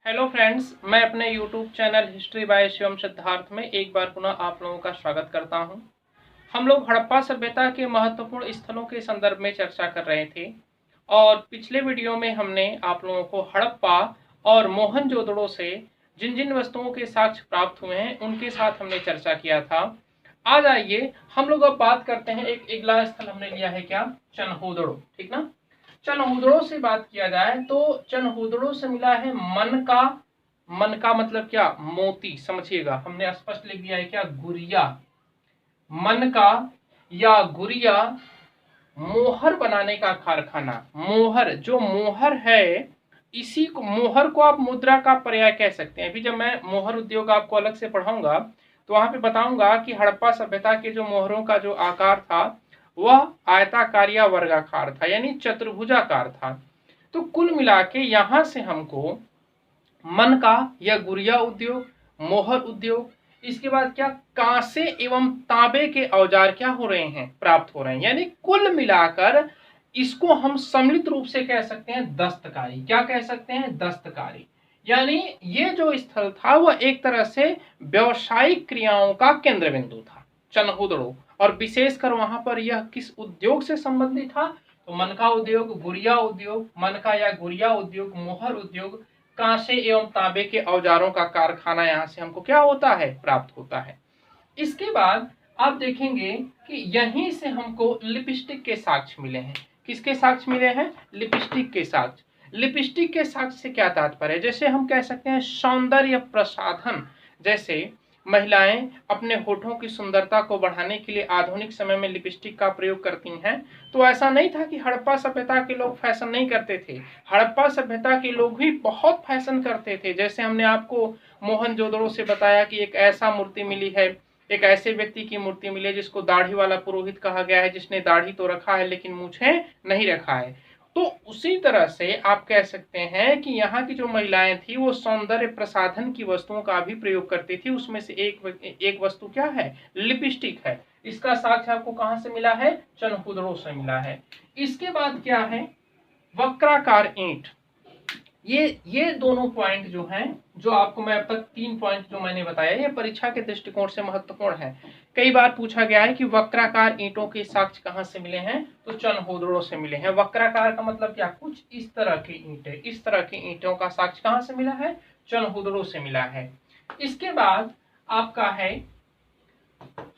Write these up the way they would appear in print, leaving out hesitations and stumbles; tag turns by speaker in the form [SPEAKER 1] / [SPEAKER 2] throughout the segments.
[SPEAKER 1] Hello friends, मैं अपने YouTube channel history by Shivam Siddharth में एक बार पुनः आप लोगों का स्वागत करता हूं। हम लोग हड़प्पा सभ्यता के महत्वपूर्ण स्थलों के संदर्भ में चर्चा कर रहे थे और पिछले वीडियो में हमने आप लोगों को हड़प्पा और मोहनजोदड़ो से जिन जिन वस्तुओं के साक्ष्य प्राप्त हुए हैं उनके साथ हमने चर्चा किया था। आज आइए हम लोग अब बात करते हैं। एक अगला स्थल हमने लिया है क्या, चनहूदड़ो। ठीक ना। चनहूदड़ो से बात किया जाए तो चनहूदड़ो से मिला है मन का। मन का मतलब क्या, मोती। समझिएगा, हमने स्पष्ट लिख दिया है क्या, गुरिया। मन का या गुरिया मोहर बनाने का कारखाना। मोहर, जो मोहर है, इसी को, मोहर को आप मुद्रा का पर्याय कह सकते हैं। अभी जब मैं मोहर उद्योग आपको अलग से पढ़ाऊंगा तो वहां पे बताऊंगा कि हड़प्पा सभ्यता के जो मोहरों का जो आकार था वह आयताकार या वर्गाकार था, यानी चतुर्भुजाकार था। तो कुल मिला के यहां से हमको मन का या गुड़िया उद्योग, मोहर उद्योग, इसके बाद क्या, कांसे एवं तांबे के औजार क्या हो रहे हैं, प्राप्त हो रहे हैं। यानी कुल मिलाकर इसको हम सम्मिलित रूप से कह सकते हैं दस्तकारी। क्या कह सकते हैं, दस्तकारी। यानी ये जो स्थल था वह एक तरह से व्यवसायिक क्रियाओं का केंद्र बिंदु था, चनहूदड़ो। और विशेषकर वहां पर यह किस उद्योग से संबंधित था, तो मन का उद्योग, गुड़िया उद्योग, मन का या गुड़िया उद्योग, मोहर उद्योग, कांसे एवं तांबे के औजारों का कारखाना यहाँ से हमको क्या होता है, प्राप्त होता है। इसके बाद आप देखेंगे कि यहीं से हमको लिपस्टिक के साक्ष्य मिले हैं। किसके साक्ष्य मिले हैं, लिपस्टिक के साक्ष्य। लिपस्टिक के साक्ष्य से क्या तात्पर्य है, जैसे हम कह सकते हैं सौंदर्य प्रसाधन। जैसे महिलाएं अपने होठों की सुंदरता को बढ़ाने के लिए आधुनिक समय में लिपस्टिक का प्रयोग करती हैं। तो ऐसा नहीं था कि हड़प्पा सभ्यता के लोग फैशन नहीं करते थे। हड़प्पा सभ्यता के लोग भी बहुत फैशन करते थे। जैसे हमने आपको मोहनजोदड़ो से बताया कि एक ऐसा मूर्ति मिली है, एक ऐसे व्यक्ति की मूर्ति मिली है जिसको दाढ़ी वाला पुरोहित कहा गया है, जिसने दाढ़ी तो रखा है लेकिन मूछें नहीं रखा है। तो उसी तरह से आप कह सकते हैं कि यहाँ की जो महिलाएं थी वो सौंदर्य प्रसाधन की वस्तुओं का भी प्रयोग करती थी। उसमें से एक वस्तु क्या है, लिपस्टिक है। इसका साक्ष्य आपको कहां से मिला है, चनहूदड़ो से मिला है। इसके बाद क्या है, वक्राकार ईंट। ये दोनों पॉइंट जो हैं, जो आपको मैं अब तक 3 पॉइंट जो मैंने बताया, ये परीक्षा के दृष्टिकोण से महत्वपूर्ण है। कई बार पूछा गया है कि वक्राकार ईंटों के साक्ष्य कहां से मिले हैं, तो चनहूदड़ो से मिले हैं। वक्राकार का मतलब क्या, कुछ इस तरह की ईंटें, इस तरह की ईंटों का साक्ष्य कहां से मिला है, चनहूदड़ो से मिला है। इसके बाद आपका है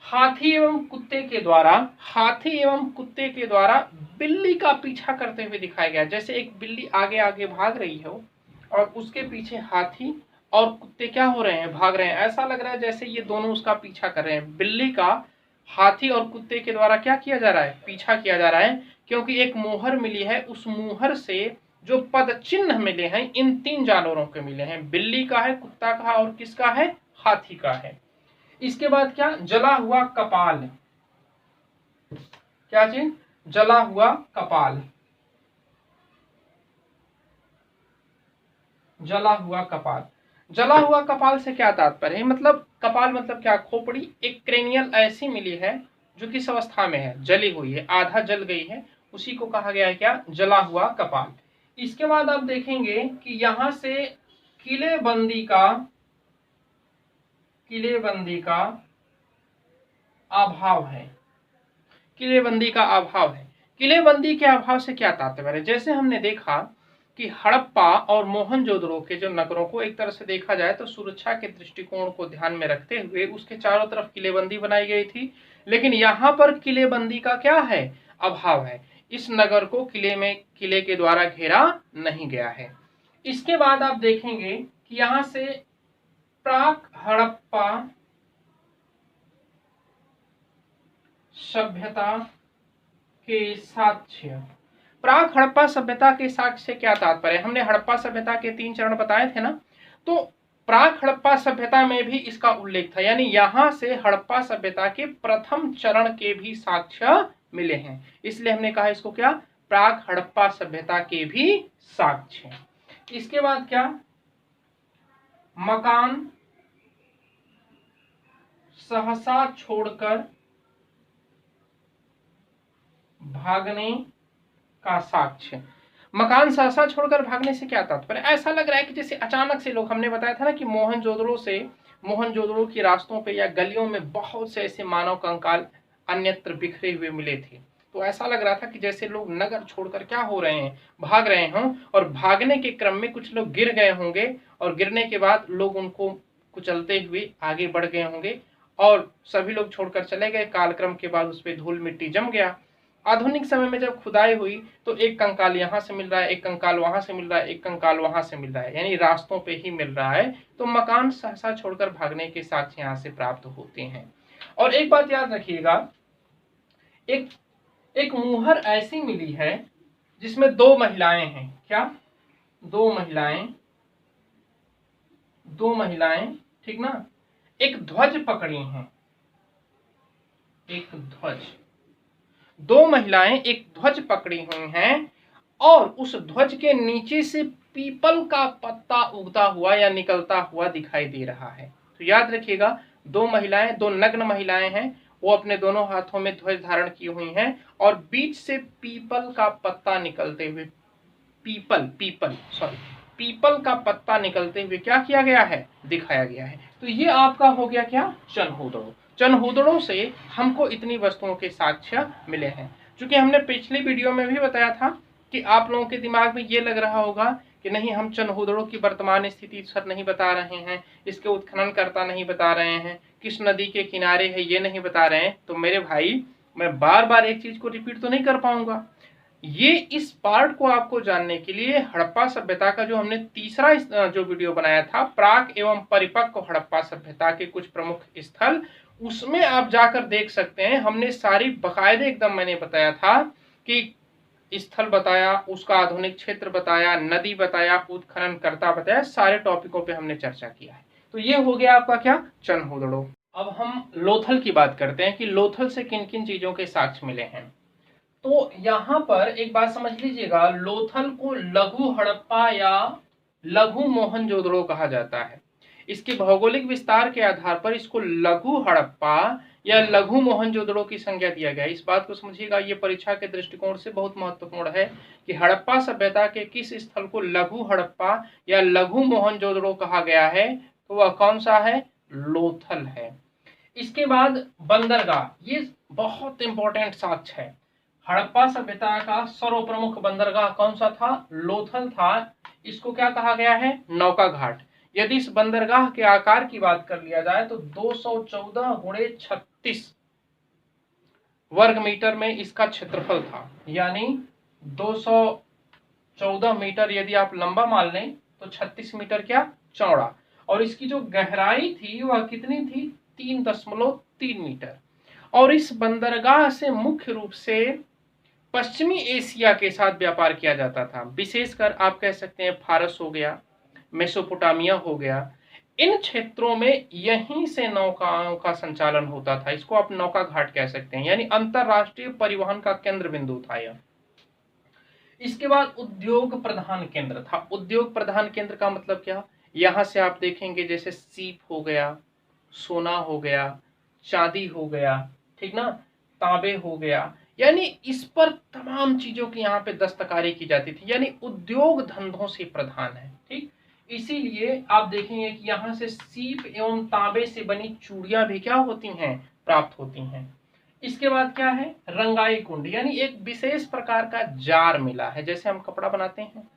[SPEAKER 1] हाथी एवं कुत्ते के द्वारा, हाथी एवं कुत्ते के द्वारा बिल्ली का पीछा करते हुए दिखाया गया। जैसे एक बिल्ली आगे आगे भाग रही हो और उसके पीछे हाथी और कुत्ते क्या हो रहे हैं, भाग रहे हैं। ऐसा लग रहा है जैसे ये दोनों उसका पीछा कर रहे हैं। बिल्ली का हाथी और कुत्ते के द्वारा क्या किया जा रहा है, पीछा किया जा रहा है। क्योंकि एक मोहर मिली है, उस मोहर से जो पद चिन्ह मिले हैं इन 3 जानवरों के मिले हैं, बिल्ली का है, कुत्ता का और किसका है, हाथी का है। इसके बाद क्या, जला हुआ कपाल। क्या चीज, जला हुआ कपाल। जला हुआ कपाल, जला हुआ कपाल से क्या तात्पर्य है, मतलब कपाल मतलब क्या, खोपड़ी। एक क्रेनियल ऐसी मिली है जो किस अवस्था में है, जली हुई है, आधा जल गई है, उसी को कहा गया है क्या, जला हुआ कपाल। इसके बाद आप देखेंगे कि यहां से किलेबंदी का अभाव है। किलेबंदी का अभाव है। किलेबंदी के अभाव से क्या तात्पर्य है, जैसे हमने देखा कि हड़प्पा और मोहनजोदड़ो के जो नगरों को एक तरह से देखा जाए तो सुरक्षा के दृष्टिकोण को ध्यान में रखते हुए उसके चारों तरफ किलेबंदी बनाई गई थी। लेकिन यहाँ पर किलेबंदी का क्या है, अभाव है। इस नगर को किले के द्वारा घेरा नहीं गया है। इसके बाद आप देखेंगे कि यहाँ से प्राक हड़प्पा सभ्यता के साक्ष्य। प्राक हड़प्पा सभ्यता के साक्ष्य से क्या तात्पर्य, हमने हड़प्पा सभ्यता के 3 चरण बताए थे ना, तो प्राक हड़प्पा सभ्यता में भी इसका उल्लेख था। यानी यहां से हड़प्पा सभ्यता के प्रथम चरण के भी साक्ष्य मिले हैं, इसलिए हमने कहा इसको क्या, प्राक हड़प्पा सभ्यता के भी साक्ष्य। इसके बाद क्या, मकान सहसा छोड़कर भागने का साक्ष्य। मकान सहसा छोड़कर भागने से क्या तात्पर्य? ऐसा लग रहा है कि जैसे अचानक से लोग, हमने बताया था ना कि मोहनजोदड़ो के रास्तों पे या गलियों में बहुत से ऐसे मानव कंकाल अन्यत्र बिखरे हुए मिले थे। तो ऐसा लग रहा था कि जैसे लोग नगर छोड़कर क्या हो रहे हैं, भाग रहे हों, और भागने के क्रम में कुछ लोग गिर गए होंगे और गिरने के बाद लोग उनको कुचलते हुए आगे बढ़ गए होंगे और सभी लोग छोड़कर चले गए। कालक्रम के बाद उस पर धूल मिट्टी जम गया। आधुनिक समय में जब खुदाई हुई तो एक कंकाल यहाँ से मिल रहा है, एक कंकाल वहां से मिल रहा है, एक कंकाल वहां से मिल रहा है, यानी रास्तों पे ही मिल रहा है। तो मकान सहसा छोड़कर भागने के साक्ष्य यहाँ से प्राप्त होते हैं। और एक बात याद रखिएगा, एक एक मुहर ऐसी मिली है जिसमें दो महिलाएं हैं। क्या? दो महिलाएं, ठीक ना, एक ध्वज पकड़ी हैं, एक ध्वज, दो महिलाएं एक ध्वज पकड़ी हुई हैं और उस ध्वज के नीचे से पीपल का पत्ता उगता हुआ या निकलता हुआ दिखाई दे रहा है। तो याद रखिएगा, दो महिलाएं, दो नग्न महिलाएं हैं, वो अपने दोनों हाथों में ध्वज धारण की हुई हैं और बीच से पीपल का पत्ता निकलते हुए, पीपल का पत्ता निकलते हुए क्या किया गया है? दिखाया गया है। तो ये आपका हो गया क्या? चनहूदड़ों। चनहूदड़ों से हमको इतनी वस्तुओं के साक्ष्य मिले हैं। चूंकि हमने पिछली वीडियो में भी बताया था कि आप लोगों के दिमाग में ये लग रहा होगा कि नहीं, हम चनहूदड़ों की वर्तमान स्थिति सर नहीं बता रहे हैं, इसके उत्खननकर्ता नहीं बता रहे हैं, किस नदी के किनारे है ये नहीं बता रहे हैं। तो मेरे भाई, मैं बार बार एक चीज को रिपीट तो नहीं कर पाऊंगा। ये इस पार्ट को आपको जानने के लिए हड़प्पा सभ्यता का जो हमने तीसरा जो वीडियो बनाया था, प्राक एवं परिपक्व हड़प्पा सभ्यता के कुछ प्रमुख स्थल, उसमें आप जाकर देख सकते हैं। हमने सारी बकायदे एकदम, मैंने बताया था कि स्थल बताया, उसका आधुनिक क्षेत्र बताया, नदी बताया, उत्खननकर्ता बताया, सारे टॉपिकों पे हमने चर्चा किया है। तो ये हो गया आपका क्या? चनहूदड़ो। अब हम लोथल की बात करते हैं कि लोथल से किन किन चीजों के साक्ष्य मिले हैं। तो यहां पर एक बात समझ लीजिएगा, लोथल को लघु हड़प्पा या लघु मोहनजोदड़ो कहा जाता है। इसके भौगोलिक विस्तार के आधार पर इसको लघु हड़प्पा या लघु मोहनजोदड़ो की संज्ञा दिया गया। इस बात को समझिएगा, ये परीक्षा के दृष्टिकोण से बहुत महत्वपूर्ण है कि हड़प्पा सभ्यता के किस स्थल को लघु हड़प्पा या लघु मोहनजोदड़ो कहा गया है, तो वह कौन सा है? लोथल है। इसके बाद बंदरगाह, ये बहुत इंपॉर्टेंट साक्ष्य है। हड़प्पा सभ्यता का सर्वप्रमुख बंदरगाह कौन सा था? लोथल था। इसको क्या कहा गया है? नौका घाट। यदि इस बंदरगाह के आकार की बात कर लिया जाए तो 214 × 36 वर्ग मीटर में इसका क्षेत्रफल था, यानी 214 मीटर यदि आप लंबा मान लें तो 36 मीटर क्या? चौड़ा। और इसकी जो गहराई थी वह कितनी थी? 3.3 मीटर। और इस बंदरगाह से मुख्य रूप से पश्चिमी एशिया के साथ व्यापार किया जाता था। विशेषकर आप कह सकते हैं फारस हो गया, मेसोपोटामिया हो गया, इन क्षेत्रों में यहीं से नौकाओं का संचालन होता था। इसको आप नौका घाट कह सकते हैं, यानी अंतरराष्ट्रीय परिवहन का केंद्र बिंदु था यह। इसके बाद उद्योग प्रधान केंद्र था। उद्योग प्रधान केंद्र का मतलब क्या? यहां से आप देखेंगे जैसे सीप हो गया, सोना हो गया, चांदी हो गया, ठीक ना, तांबे हो गया, यानी इस पर तमाम चीजों की यहाँ पे दस्तकारी की जाती थी, यानी उद्योग धंधों से प्रधान है। ठीक, इसीलिए आप देखेंगे कि यहाँ से सीप एवं तांबे से बनी चूड़ियां भी क्या होती हैं? प्राप्त होती हैं। इसके बाद क्या है? रंगाई कुंड, यानी एक विशेष प्रकार का जार मिला है। जैसे हम कपड़ा बनाते हैं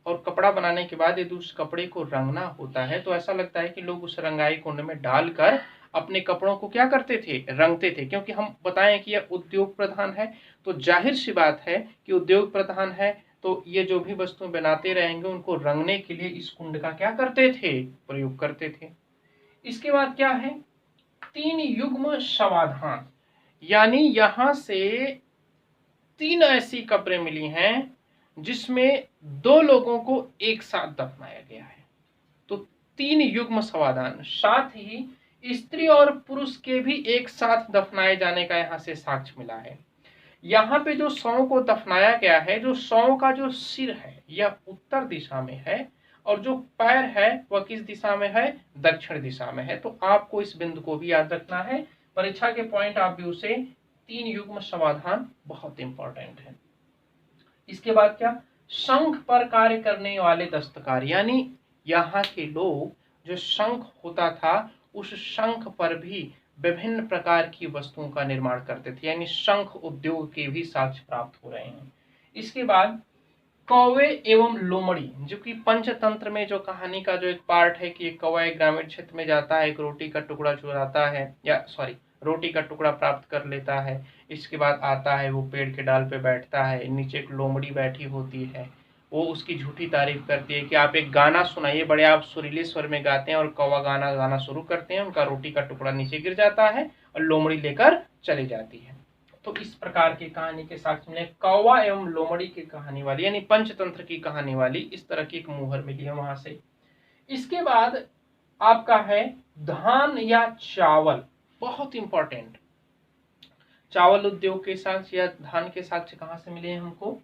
[SPEAKER 1] और कपड़ा बनाने के बाद यदि उस कपड़े को रंगना होता है तो ऐसा लगता है कि लोग उस रंगाई कुंड में डालकर अपने कपड़ों को क्या करते थे? रंगते थे। क्योंकि हम बताएं कि यह उद्योग प्रधान है, तो जाहिर सी बात है कि उद्योग प्रधान है तो ये जो भी वस्तु बनाते रहेंगे उनको रंगने के लिए इस कुंड का क्या करते थे? प्रयोग करते थे। इसके बाद क्या है? 3 युग्म समाधान, यानी यहां से 3 ऐसी कब्रें मिली हैं जिसमें 2 लोगों को एक साथ दफनाया गया है। तो 3 युग्म समाधान, साथ ही स्त्री और पुरुष के भी एक साथ दफनाए जाने का यहाँ से साक्ष्य मिला है। यहाँ पे जो शव को दफनाया गया है, जो शव का जो सिर है यह उत्तर दिशा में है और जो पैर है वह किस दिशा में है? दक्षिण दिशा में है। तो आपको इस बिंदु को भी याद रखना है, परीक्षा के पॉइंट ऑफ व्यू से 3 युग्म समाधान बहुत इंपॉर्टेंट है। इसके बाद क्या? शंख पर कार्य करने वाले दस्तकार, यानी यहाँ के लोग जो शंख होता था उस शंख पर भी विभिन्न प्रकार की वस्तुओं का निर्माण करते थे, यानी शंख उद्योग के भी साक्ष्य प्राप्त हो रहे हैं। इसके बाद कौवे एवं लोमड़ी, जो कि पंचतंत्र में जो कहानी का जो एक पार्ट है कि एक कौवा एक ग्रामीण क्षेत्र में जाता है, एक रोटी का टुकड़ा चुराता है, या सॉरी रोटी का टुकड़ा प्राप्त कर लेता है। इसके बाद आता है वो पेड़ के डाल पे बैठता है, नीचे एक लोमड़ी बैठी होती है, वो उसकी झूठी तारीफ करती है कि आप एक गाना सुनाइए, बड़े आप सुरीले स्वर में गाते हैं। और कौवा गाना गाना शुरू करते हैं, उनका रोटी का टुकड़ा नीचे गिर जाता है और लोमड़ी लेकर चली जाती है। तो इस प्रकार की कहानी के साक्ष्य मिले, कौवा एवं लोमड़ी की कहानी वाली, यानी पंचतंत्र की कहानी वाली इस तरह की एक मुहर मिली है वहां से। इसके बाद आपका है धान या चावल, बहुत इंपॉर्टेंट। चावल उद्योग के साक्ष्य या धान के साक्ष्य कहाँ से मिले हैं हमको?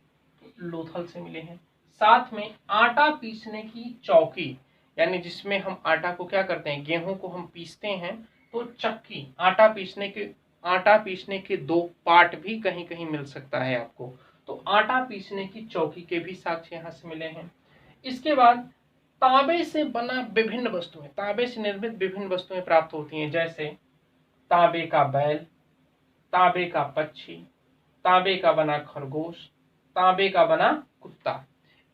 [SPEAKER 1] लोथल से मिले हैं। साथ में आटा पीसने की चौकी, यानी जिसमें हम आटा को क्या करते हैं, गेहूं को हम पीसते हैं, तो चक्की, आटा पीसने के दो पार्ट भी कहीं कहीं मिल सकता है आपको। तो आटा पीसने की चौकी के भी साक्ष्य यहाँ से मिले हैं। इसके बाद तांबे से बना विभिन्न वस्तुएं, तांबे से निर्मित विभिन्न वस्तुएं प्राप्त होती हैं, जैसे तांबे का बैल, तांबे का पक्षी, तांबे का बना खरगोश, तांबे का बना कुत्ता।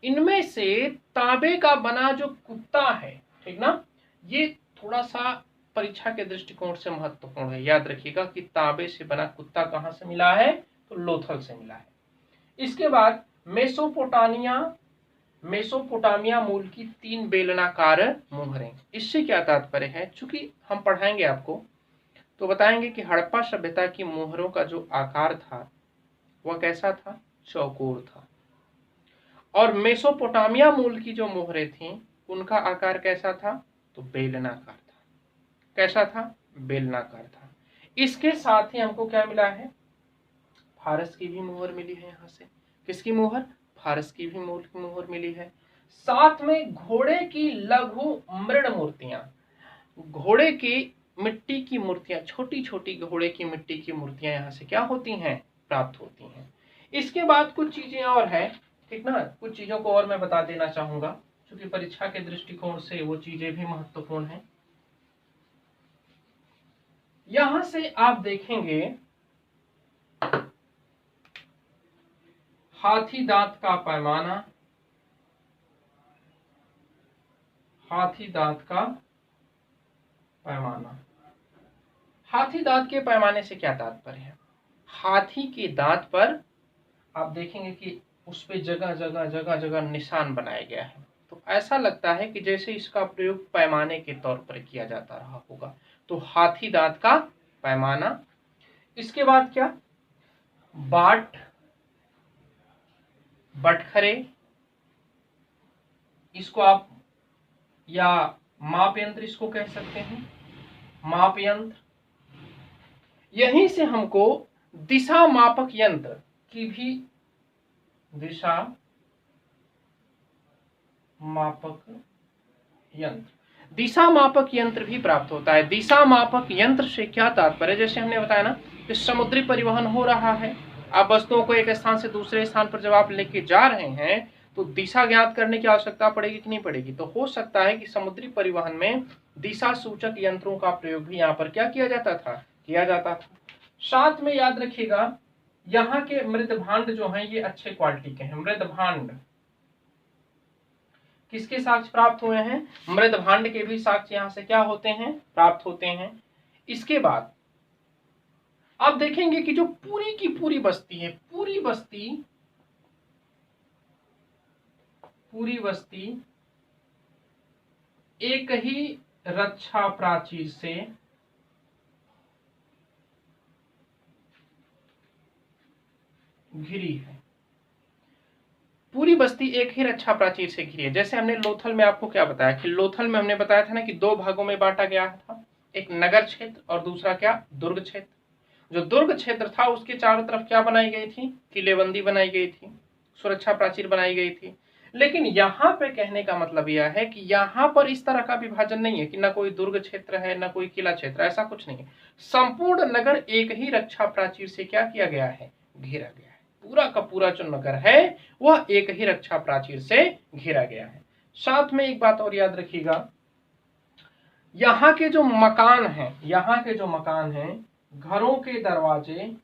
[SPEAKER 1] इनमें से तांबे का बना जो कुत्ता है, ठीक ना, ये थोड़ा सा परीक्षा के दृष्टिकोण से महत्वपूर्ण है। याद रखिएगा कि तांबे से बना कुत्ता कहाँ से मिला है? तो लोथल से मिला है। इसके बाद मेसोपोटामिया मूल की 3 बेलनाकार मुहरें। इससे क्या तात्पर्य है? चूंकि हम पढ़ाएंगे आपको तो बताएंगे कि हड़प्पा सभ्यता की मुहरों का जो आकार था वह कैसा था? चौकोर था। और मेसोपोटामिया मूल की जो मुहरें थीं उनका आकार कैसा था? तो बेलनाकार था। कैसा था? बेलनाकार था। इसके साथ ही हमको क्या मिला है? फारस की भी मुहर मिली है। यहाँ से किसकी मुहर? फारस की भी मुहर मिली है। साथ में घोड़े की लघु मृण मूर्तियां, घोड़े की मिट्टी की मूर्तियां, छोटी छोटी घोड़े की मिट्टी की मूर्तियां यहाँ से क्या होती हैं? प्राप्त होती हैं। इसके बाद कुछ चीजें और है, ठीक ना, कुछ चीजों को और मैं बता देना चाहूंगा क्योंकि परीक्षा के दृष्टिकोण से वो चीजें भी महत्वपूर्ण हैं। यहां से आप देखेंगे हाथी दांत का पैमाना, हाथी दांत का पैमाना। हाथी दांत के पैमाने से क्या तात्पर्य है? हाथी के दांत पर आप देखेंगे कि उस पे जगह जगह निशान बनाया गया है, तो ऐसा लगता है कि जैसे इसका प्रयोग पैमाने के तौर पर किया जाता रहा होगा। तो हाथी दांत का पैमाना। इसके बाद क्या? बाट, बटखरे, इसको आप या माप यंत्र इसको कह सकते हैं, माप यंत्र। यहीं से हमको दिशा मापक यंत्र की भी, दिशा मापक यंत्र, दिशा मापक यंत्र भी प्राप्त होता है। दिशा मापक यंत्र से क्या तात्पर्य? जैसे हमने बताया ना कि समुद्री परिवहन हो रहा है, आप वस्तुओं को एक स्थान से दूसरे स्थान पर जब आप लेके जा रहे हैं तो दिशा ज्ञात करने की आवश्यकता पड़ेगी कि नहीं पड़ेगी? तो हो सकता है कि समुद्री परिवहन में दिशा सूचक यंत्रों का प्रयोग भी यहाँ पर क्या किया जाता था? किया जाता था। साथ में याद रखिएगा यहाँ के मृदभांड जो हैं ये अच्छे क्वालिटी के हैं। मृदभांड किसके साक्ष्य प्राप्त हुए हैं? मृदभांड के भी साक्ष्य यहाँ से क्या होते हैं? प्राप्त होते हैं। इसके बाद आप देखेंगे कि जो पूरी की पूरी बस्ती है, पूरी बस्ती एक ही रक्षा प्राचीर से घिरी है। पूरी बस्ती एक ही रक्षा प्राचीर से घिरी है। जैसे हमने लोथल में आपको क्या बताया कि लोथल में हमने बताया था ना कि 2 भागों में बांटा गया था, एक नगर क्षेत्र और दूसरा क्या? दुर्ग क्षेत्र। जो दुर्ग क्षेत्र था उसके चारों तरफ क्या बनाई गई थी? किलेबंदी बनाई गई थी, सुरक्षा प्राचीर बनाई गई थी। लेकिन यहाँ पे कहने का मतलब यह है कि यहाँ पर इस तरह का विभाजन नहीं है कि न कोई दुर्ग क्षेत्र है न कोई किला क्षेत्र, ऐसा कुछ नहीं है। संपूर्ण नगर एक ही रक्षा प्राचीर से क्या किया गया है? घेरा गया है। पूरा का पूरा जो नगर है वह एक ही रक्षा प्राचीर से घिरा गया है। साथ में एक बात और याद रखिएगा, यहाँ के जो मकान हैं, यहाँ के जो मकान हैं, घरों के दरवाजे,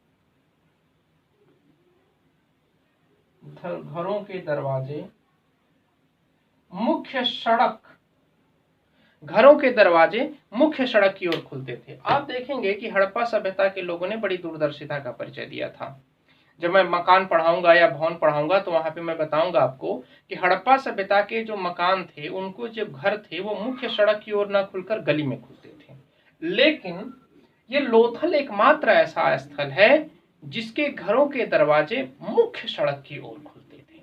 [SPEAKER 1] घरों के दरवाजे, मुख्य सड़क, घरों के दरवाजे मुख्य सड़क की ओर खुलते थे। आप देखेंगे कि हड़प्पा सभ्यता के लोगों ने बड़ी दूरदर्शिता का परिचय दिया था। जब मैं मकान पढ़ाऊंगा या भवन पढ़ाऊंगा तो वहां पे मैं बताऊंगा आपको कि हड़प्पा सभ्यता के जो मकान थे, उनको जो घर थे वो मुख्य सड़क की ओर न खुलकर गली में खुलते थे। लेकिन ये लोथल एकमात्र ऐसा स्थल है जिसके घरों के दरवाजे मुख्य सड़क की ओर खुलते थे,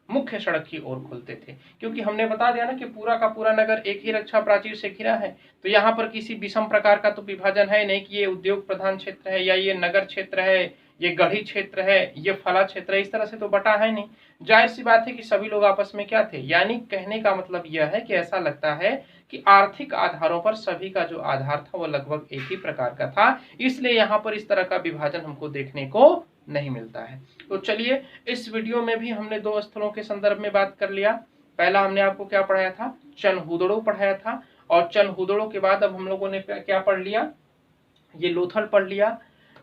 [SPEAKER 1] मुख्य सड़क की ओर खुलते थे। क्योंकि हमने बता दिया ना कि पूरा का पूरा नगर एक ही रक्षा प्राचीर से घिरा है, तो यहाँ पर किसी विषम प्रकार का तो विभाजन है नहीं कि ये उद्योग प्रधान क्षेत्र है या ये नगर क्षेत्र है, ये गढ़ी क्षेत्र है, ये फला क्षेत्र है, इस तरह से तो बटा है नहीं। जाहिर सी बात है कि सभी लोग आपस में क्या थे, यानी कहने का मतलब यह है कि ऐसा लगता है कि आर्थिक आधारों पर सभी का जो आधार था वो लगभग एक ही प्रकार का था, इसलिए यहाँ पर इस तरह का विभाजन हमको देखने को नहीं मिलता है। तो चलिए, इस वीडियो में भी हमने दो स्थलों के संदर्भ में बात कर लिया। पहला हमने आपको क्या पढ़ाया था, चनहुदड़ो पढ़ाया था, और चनहुदड़ो के बाद अब हम लोगों ने क्या पढ़ लिया, ये लोथल पढ़ लिया।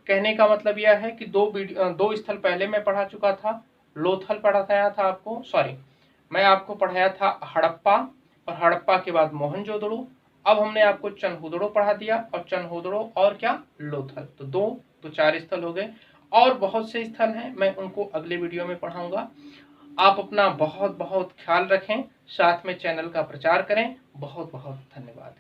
[SPEAKER 1] कहने का मतलब यह है कि दो स्थल पहले मैं पढ़ा चुका था, लोथल पढ़ाया था आपको, सॉरी मैं आपको पढ़ाया था हड़प्पा, और हड़प्पा के बाद मोहनजोदड़ो। अब हमने आपको चनहुदड़ो पढ़ा दिया, और चनहुदड़ो और क्या, लोथल, तो दो तो चार स्थल हो गए। और बहुत से स्थल हैं, मैं उनको अगले वीडियो में पढ़ाऊंगा। आप अपना बहुत बहुत ख्याल रखें, साथ में चैनल का प्रचार करें। बहुत बहुत धन्यवाद।